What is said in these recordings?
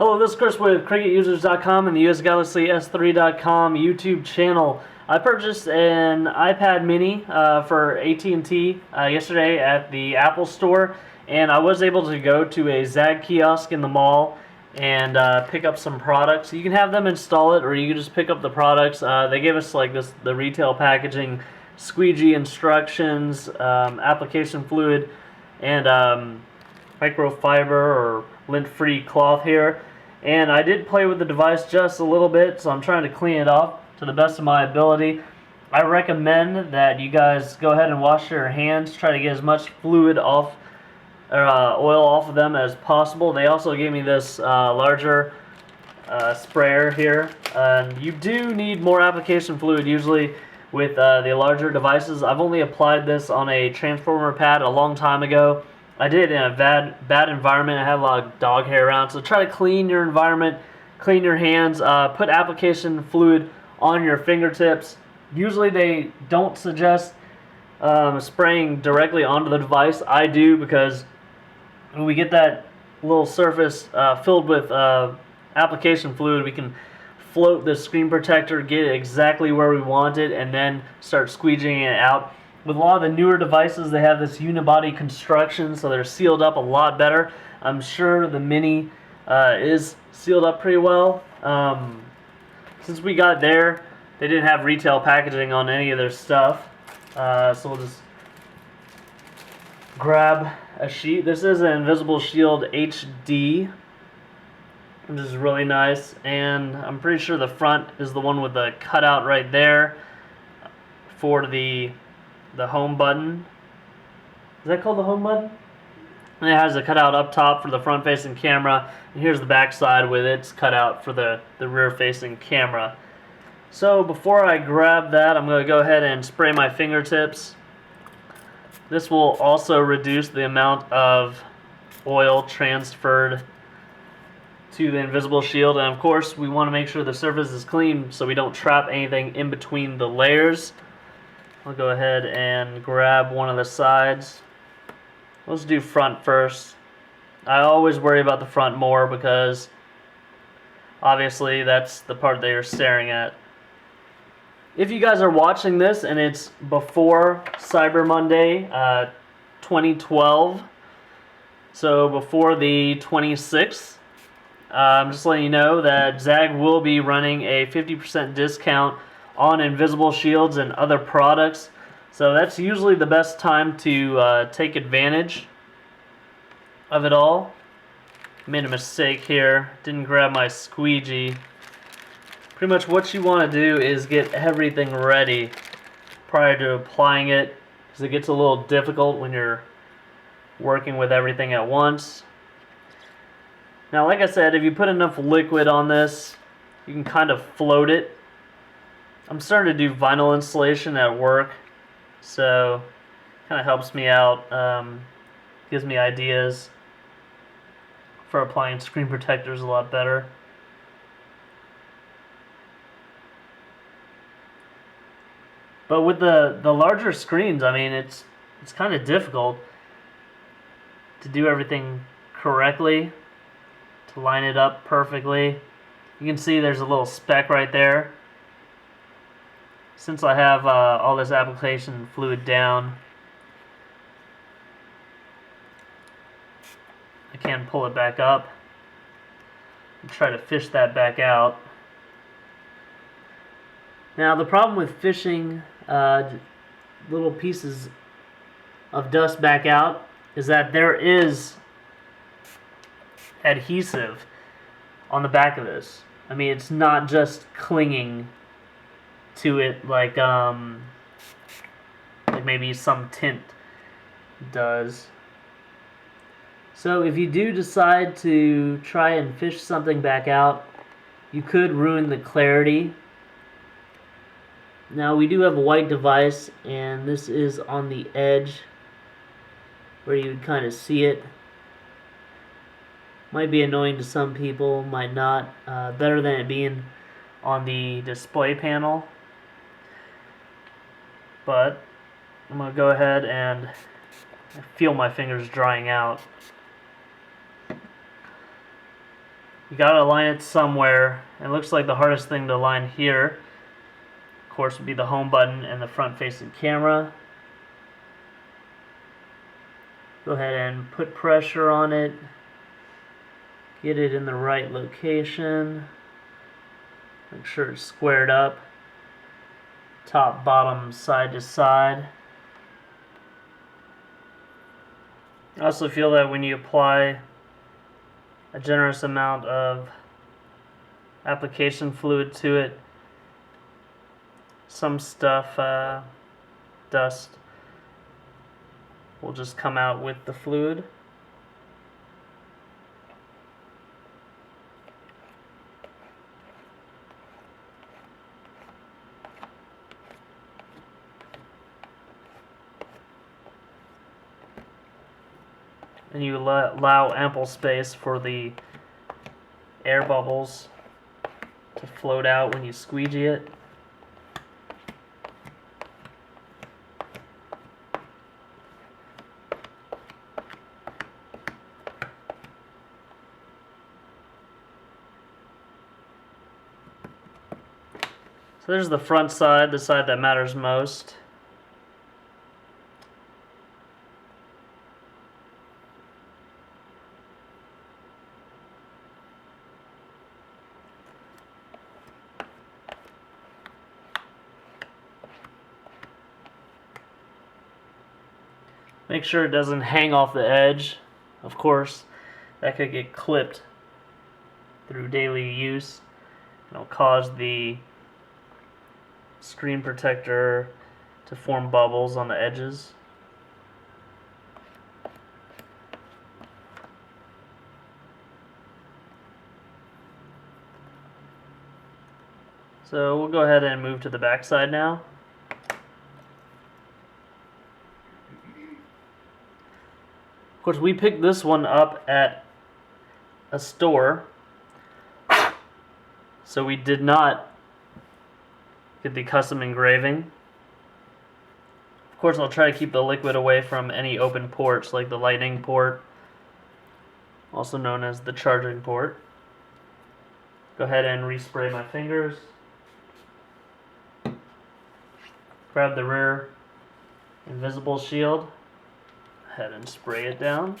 Hello, this is Chris with CricketUsers.com and the USGalaxy-S3.com YouTube channel. I purchased an iPad mini for at&t yesterday at the Apple Store, and I was able to go to a ZAGG kiosk in the mall and pick up some products. You can have them install it, or you can just pick up the products. They gave us like the retail packaging, squeegee instructions, application fluid, and microfiber or lint-free cloth here. And I did play with the device just a little bit, so I'm trying to clean it up to the best of my ability. I recommend that you guys go ahead and wash your hands, try to get as much fluid off, oil off of them as possible. They also gave me this larger sprayer here, and you do need more application fluid usually with the larger devices. I've only applied this on a transformer pad a long time ago. I did it in a bad environment. I had a lot of dog hair around, so try to clean your environment, clean your hands, put application fluid on your fingertips. Usually they don't suggest spraying directly onto the device. I do, because when we get that little surface filled with application fluid, we can float the screen protector, get it exactly where we want it, and then start squeegeeing it out. With a lot of the newer devices, they have this unibody construction, so they're sealed up a lot better. I'm sure the Mini is sealed up pretty well. Since we got there, they didn't have retail packaging on any of their stuff, so we'll just grab a sheet. This is an InvisibleSHIELD HD, which is really nice, and I'm pretty sure the front is the one with the cutout right there for the home button. Is that called the home button? And it has a cutout up top for the front-facing camera, and here's the back side with its cutout for the rear-facing camera. So before I grab that, I'm going to go ahead and spray my fingertips. This will also reduce the amount of oil transferred to the InvisibleSHIELD, and of course we want to make sure the surface is clean so we don't trap anything in between the layers. I'll go ahead and grab one of the sides. Let's do front first. I always worry about the front more because obviously that's the part that you're staring at. If you guys are watching this and it's before Cyber Monday 2012, so before the 26th, I'm just letting you know that ZAGG will be running a 50% discount on InvisibleSHIELDs and other products, so that's usually the best time to take advantage of it all. Made a mistake here, didn't grab my squeegee. Pretty much what you want to do is get everything ready prior to applying it, because it gets a little difficult when you're working with everything at once. Now, like I said, if you put enough liquid on this, you can kind of float it. I'm starting to do vinyl installation at work, so kind of helps me out, gives me ideas for applying screen protectors a lot better. But with the larger screens, I mean, it's kind of difficult to do everything correctly, to line it up perfectly. You can see there's a little speck right there. Since I have all this application fluid down, I can pull it back up and try to fish that back out. Now, the problem with fishing little pieces of dust back out is that there is adhesive on the back of this. I mean, it's not just clinging to it like maybe some tint does. So if you do decide to try and fish something back out, you could ruin the clarity. Now, we do have a white device, and this is on the edge where you would kind of see it. Might be annoying to some people, might not. Better than it being on the display panel. But I'm going to go ahead and feel my fingers drying out. You gotta align it somewhere. It looks like the hardest thing to align here, of course, would be the home button and the front-facing camera. Go ahead and put pressure on it. Get it in the right location. Make sure it's squared up. Top, bottom, side to side. I also feel that when you apply a generous amount of application fluid to it, some stuff, dust, will just come out with the fluid. And you allow ample space for the air bubbles to float out when you squeegee it. So there's the front side, the side that matters most. Make sure it doesn't hang off the edge. Of course, that could get clipped through daily use. It'll cause the screen protector to form bubbles on the edges. So we'll go ahead and move to the back side now. Of course, we picked this one up at a store, so we did not get the custom engraving. Of course, I'll try to keep the liquid away from any open ports like the lightning port, also known as the charging port. Go ahead and respray my fingers. Grab the rear invisible shield. Ahead and spray it down.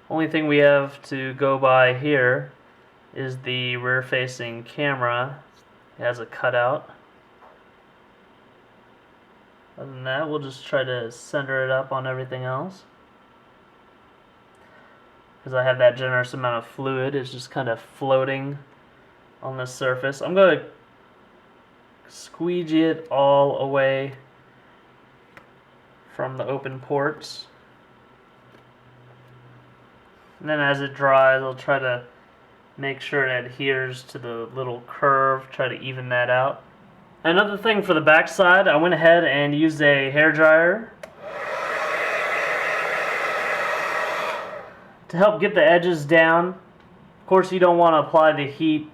Only thing we have to go by here is the rear facing camera. It has a cutout. Other than that, we'll just try to center it up on everything else. Because I have that generous amount of fluid, it's just kind of floating on the surface. I'm going to squeegee it all away from the open ports. And then as it dries, I'll try to make sure it adheres to the little curve, try to even that out. Another thing for the back side, I went ahead and used a hair dryer to help get the edges down. Of course, you don't want to apply the heat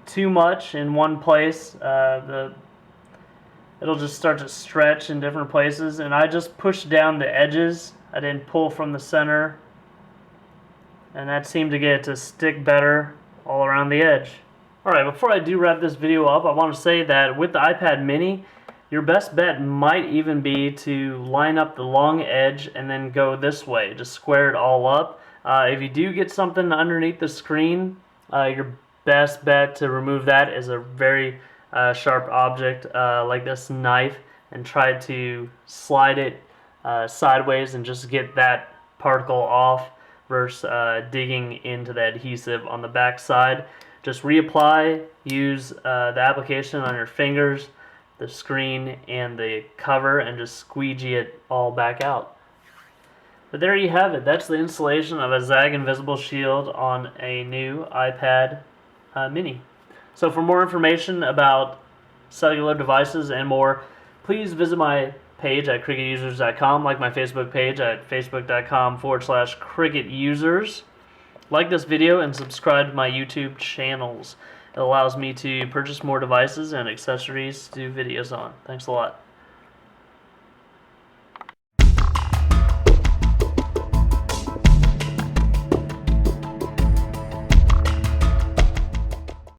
too much in one place. It'll just start to stretch in different places, and I just pushed down the edges. I didn't pull from the center, and that seemed to get it to stick better all around the edge. Alright, before I do wrap this video up, I want to say that with the iPad mini, your best bet might even be to line up the long edge and then go this way, just square it all up. If you do get something underneath the screen, your best bet to remove that is a very sharp object like this knife, and try to slide it sideways and just get that particle off versus digging into the adhesive on the back side. Just reapply, use the application on your fingers, the screen, and the cover, and just squeegee it all back out. But there you have it. That's the installation of a ZAGG Invisible Shield on a new iPad mini. So for more information about cellular devices and more, please visit my page at cricketusers.com, like my Facebook page at facebook.com/cricketusers. Like this video and subscribe to my YouTube channels. It allows me to purchase more devices and accessories to do videos on. Thanks a lot.